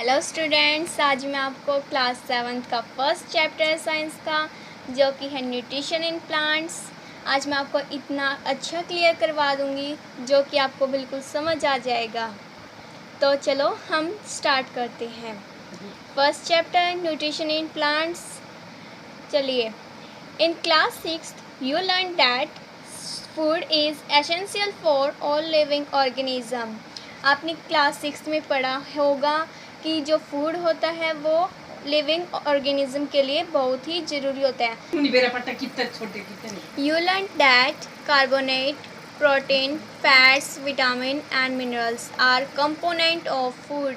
Hello students, आज मैं आपको क्लास 7 का फर्स्ट चैप्टर है साइंस का, जो कि है न्यूट्रिशन इन प्लांट्स। आज मैं आपको इतना अच्छा क्लियर करवा दूंगी जो कि आपको बिल्कुल समझ आ जाएगा। तो चलो हम स्टार्ट करते हैं। First chapter nutrition in plants. चलिए, in class 6 you learn that food is essential for all living organism. आपने क्लास 6 में पढ़ा होगा कि जो फूड होता है वो लिविंग ऑर्गेनिज्म के लिए बहुत ही ज़रूरी होता है। You learn that carbonate, protein, fats, vitamin and minerals are component of food.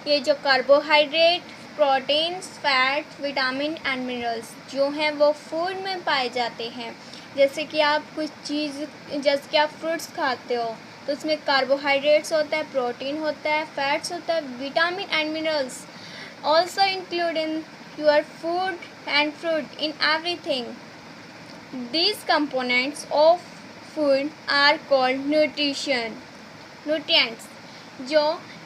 ये जो carbohydrate, proteins, fat, vitamin and minerals जो हैं वो फूड में पाए जाते हैं। जैसे कि आप कुछ चीज़, जैसे कि आप फ्रूट्स खाते हो तो उसमें कार्बोहाइड्रेट्स होता है, प्रोटीन होता है, फैट्स होता है, vitamin and minerals also include in your food and fruit in everything. These components of food are called nutrients। जो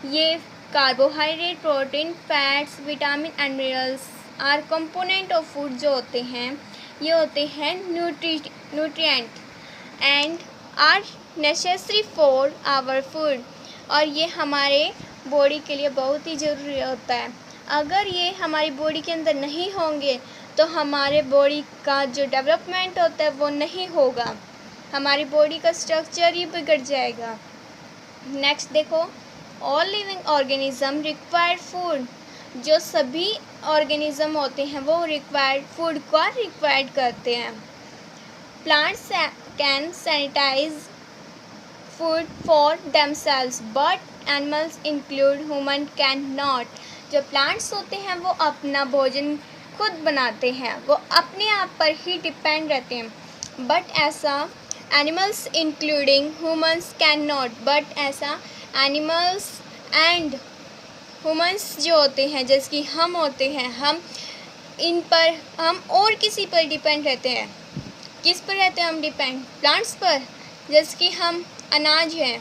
ये carbohydrate, protein, fats, vitamin and minerals are component of food जो होते हैं, ये होते हैं nutrient and are necessary for our food. और ये हमारे बॉडी के लिए बहुत ही ज़रूरी होता है। अगर ये हमारी बॉडी के अंदर नहीं होंगे तो हमारे बॉडी का जो डेवलपमेंट होता है वो नहीं होगा, हमारी बॉडी का स्ट्रक्चर ही बिगड़ जाएगा। नेक्स्ट देखो, all living organism require food. जो सभी ऑर्गेनिज्म होते हैं वो रिक्वायर्ड फूड का रिक्वायर्ड करते हैं। Plants can sanitize food for themselves but animals include human can not. जो प्लांट्स होते हैं वो अपना भोजन खुद बनाते हैं, वो अपने आप पर ही डिपेंड रहते हैं, बट ऐसा animals including humans can not. But ऐसा एनिमल्स एंड ह्यूमंस जो होते हैं, जैसे कि हम होते हैं, हम और किसी पर डिपेंड रहते हैं। किस पर रहते हैं हम डिपेंड? प्लांट्स पर। जैसे कि हम अनाज है,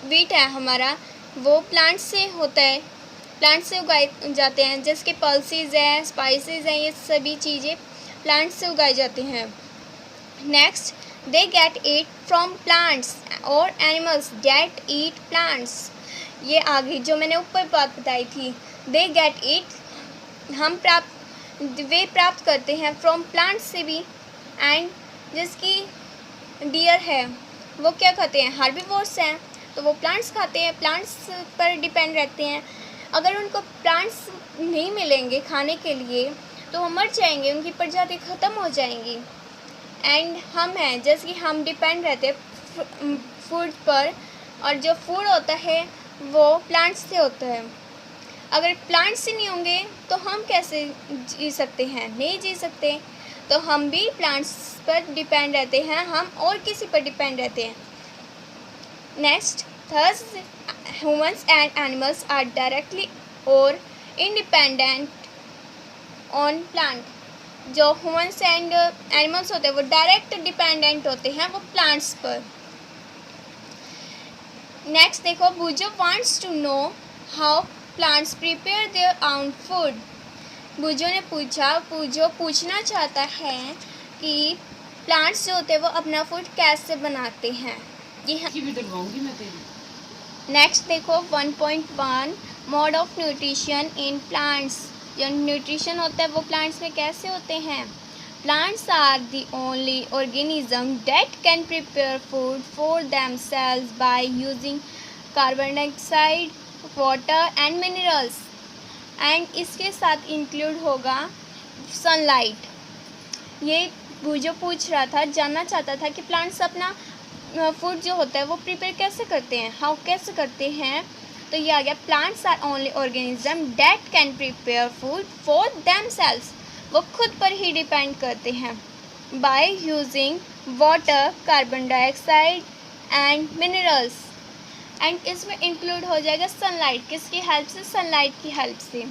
व्हीट है हमारा, वो प्लांट से होता है, प्लांट से उगाए जाते हैं। जैसे कि पल्सेस है, स्पाइसेस हैं, ये सभी चीज़ें प्लांट से उगाई जाती हैं। Next, they get eat from plants और एनिमल्स गेट ईट प्लांट्स। ये आगे जो मैंने ऊपर बात बताई थी, दे गेट ईट वे प्राप्त करते हैं फ्रॉम प्लांट्स से भी। एंड जिसकी डियर है वो क्या खाते हैं? हार्बीवोर्स हैं, तो वो प्लांट्स खाते हैं, प्लांट्स पर डिपेंड रहते हैं। अगर उनको प्लांट्स नहीं मिलेंगे खाने के लिए तो वो मर जाएंगे, उनकी प्रजाति ख़त्म हो जाएंगी। एंड हम हैं, जैसे कि हम डिपेंड रहते हैं फूड पर, और जो फूड होता है वो प्लांट्स से होता है। अगर प्लांट्स से नहीं होंगे तो हम कैसे जी सकते हैं? नहीं जी सकते। तो हम भी प्लांट्स पर डिपेंड रहते हैं, हम और किसी पर डिपेंड रहते हैं। Next, thus humans and animals are directly or independent on plant। जो humans and animals होते हैं वो डायरेक्ट डिपेंडेंट होते हैं वो प्लांट्स पर। नेक्स्ट देखो, बुजो wants to know how plants prepare their own food। बुजो पूछना चाहता है कि प्लांट्स जो होते हैं वो अपना फूड कैसे बनाते हैं। नेक्स्ट देखो 1.1 mode of nutrition in plants. जो न्यूट्रिशन होता है वो प्लांट्स में कैसे होते हैं? Plants are the only organism that can prepare food for themselves by using carbon dioxide, water and minerals. And इसके साथ इंक्लूड होगा सनलाइट। ये जो पूछ रहा था, जानना चाहता था कि प्लांट्स अपना फूड जो होता है वो प्रिपेयर कैसे करते हैं, हाउ कैसे करते हैं। तो ये आ गया, plants are only organism that can prepare food for themselves. वो खुद पर ही डिपेंड करते हैं by using water, carbon dioxide and minerals. And इसमें इंक्लूड हो जाएगा सनलाइट। किसकी हेल्प से? सनलाइट की हेल्प से।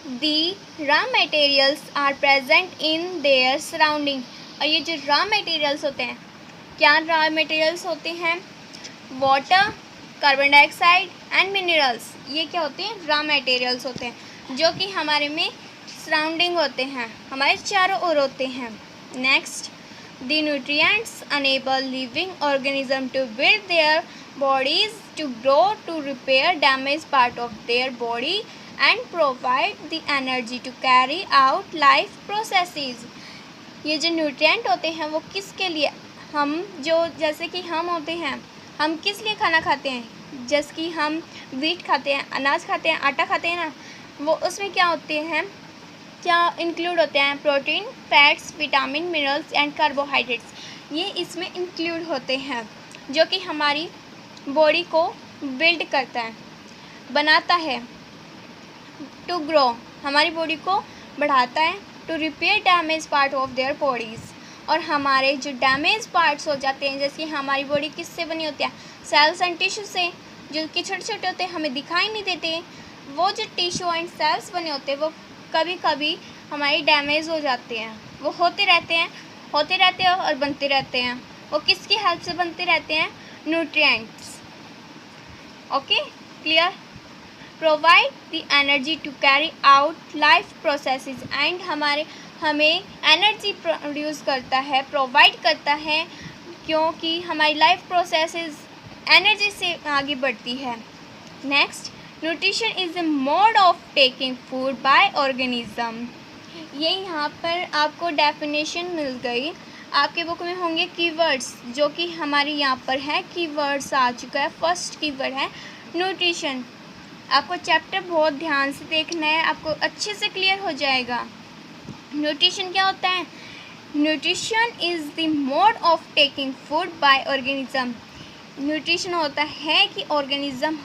The raw materials are present in their surrounding. और ये जो रॉ मटेरियल्स होते हैं, क्या रॉ मटेरियल्स होते हैं? Water, carbon dioxide and minerals. ये क्या होते हैं, रॉ मटेरियल्स होते हैं जो कि हमारे में सराउंडिंग होते हैं, हमारे चारों ओर होते हैं। Next, the nutrients enable living organism to build their bodies, to grow, to repair damaged part of their body and provide the energy to carry out life processes। ये जो न्यूट्रिएंट होते हैं वो किसके लिए, हम जो जैसे कि हम होते हैं, हम किस लिए खाना खाते हैं, जैसे कि हम वीट खाते हैं, अनाज खाते हैं, आटा खाते हैं ना, वो उसमें क्या होते हैं, क्या इंक्लूड होते हैं, protein, fats, vitamin, minerals and carbohydrates, ये इसमें इंक्लूड होते हैं जो कि हमारी बॉडी को बिल्ड करता है, बनाता है। टू ग्रो, हमारी बॉडी को बढ़ाता है। To repair damage part of their bodies, और हमारे जो डैमेज पार्ट्स हो जाते हैं, जैसे हमारी बॉडी किससे बनी होती है, सेल्स एंड टिश्यू से, जो कि छोटे छोटे होते हैं, हमें दिखाई नहीं देते, वो जो टिश्यू एंड सेल्स बने होते हैं वो कभी कभी हमारी डैमेज हो जाते हैं, वो होते रहते हैं और बनते रहते हैं। वो किसकी हेल्प से बनते रहते हैं, nutrients. Okay, clear. Provide the energy to carry out life processes, and हमें एनर्जी प्रोड्यूस करता है, प्रोवाइड करता है, क्योंकि हमारी लाइफ प्रोसेसेस एनर्जी से आगे बढ़ती है। Next, nutrition is the mode of taking food by organism. ये यहाँ पर आपको डेफिनेशन मिल गई, आपके बुक में होंगे कीवर्ड्स जो कि हमारे यहाँ पर है, कीवर्ड्स आ चुका है। फर्स्ट कीवर्ड है न्यूट्रिशन। आपको चैप्टर बहुत ध्यान से देखना है, आपको अच्छे से क्लियर हो जाएगा। न्यूट्रिशन क्या होता है, nutrition is the mode of taking food by organism. Nutrition होता है कि ऑर्गेनिज्म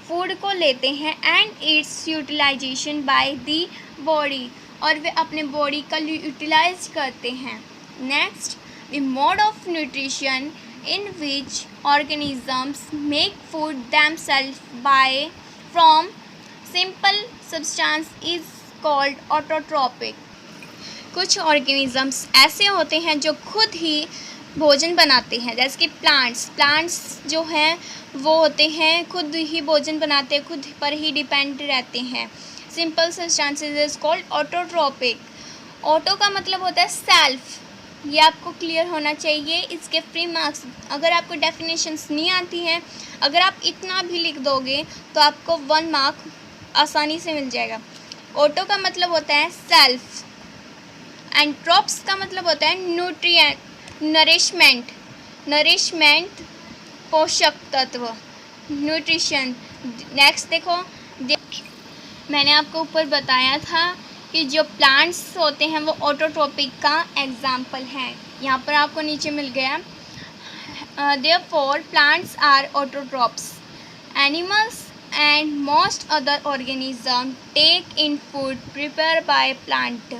फूड को लेते हैं and its utilization by the body, और वे अपने बॉडी का यूटिलाइज करते हैं। Next, the mode of nutrition in which organisms make food themselves by from simple substance is called autotrophic. कुछ ऑर्गेनिजम्स ऐसे होते हैं जो खुद ही भोजन बनाते हैं, जैसे कि प्लांट्स जो हैं वो होते हैं खुद ही भोजन बनाते हैं, खुद पर ही डिपेंड रहते हैं। Simple substances is called autotrophic. Auto का मतलब होता है सेल्फ, ये आपको क्लियर होना चाहिए। इसके फ्री मार्क्स, अगर आपको डेफिनेशंस नहीं आती हैं, अगर आप इतना भी लिख दोगे तो आपको 1 मार्क आसानी से मिल जाएगा। ऑटो का मतलब होता है सेल्फ, एंड ट्रॉप्स का मतलब होता है न्यूट्रिएंट, नरिशमेंट पोषक तत्व, न्यूट्रिशन। नेक्स्ट देखो, मैंने आपको ऊपर बताया था कि जो प्लांट्स होते हैं वो ऑटोट्रॉपिक का एग्जाम्पल हैं, यहाँ पर आपको नीचे मिल गया। Therefore plants are autotrophs. Animals and most other organism take in food prepare by plant.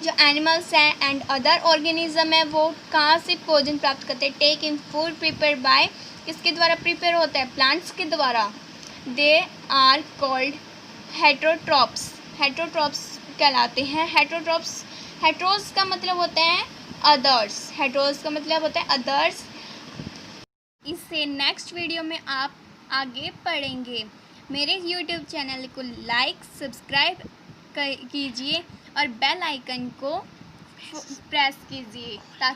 जो एनिमल्स हैं एंड अदर ऑर्गेनिज्म है वो कहाँ से भोजन प्राप्त करते हैं, take in food prepare by, किसके द्वारा प्रिपेयर होता है, प्लांट्स के द्वारा। They are called heterotrophs, heterotrophs कहलाते हैं। हेटरोस का मतलब होता है अदर्स, हेटरोस का मतलब होता है अदर्स। इससे नेक्स्ट वीडियो में आप आगे पढ़ेंगे। मेरे YouTube चैनल को लाइक सब्सक्राइब कीजिए और बेल आइकन को प्रेस कीजिए ताकि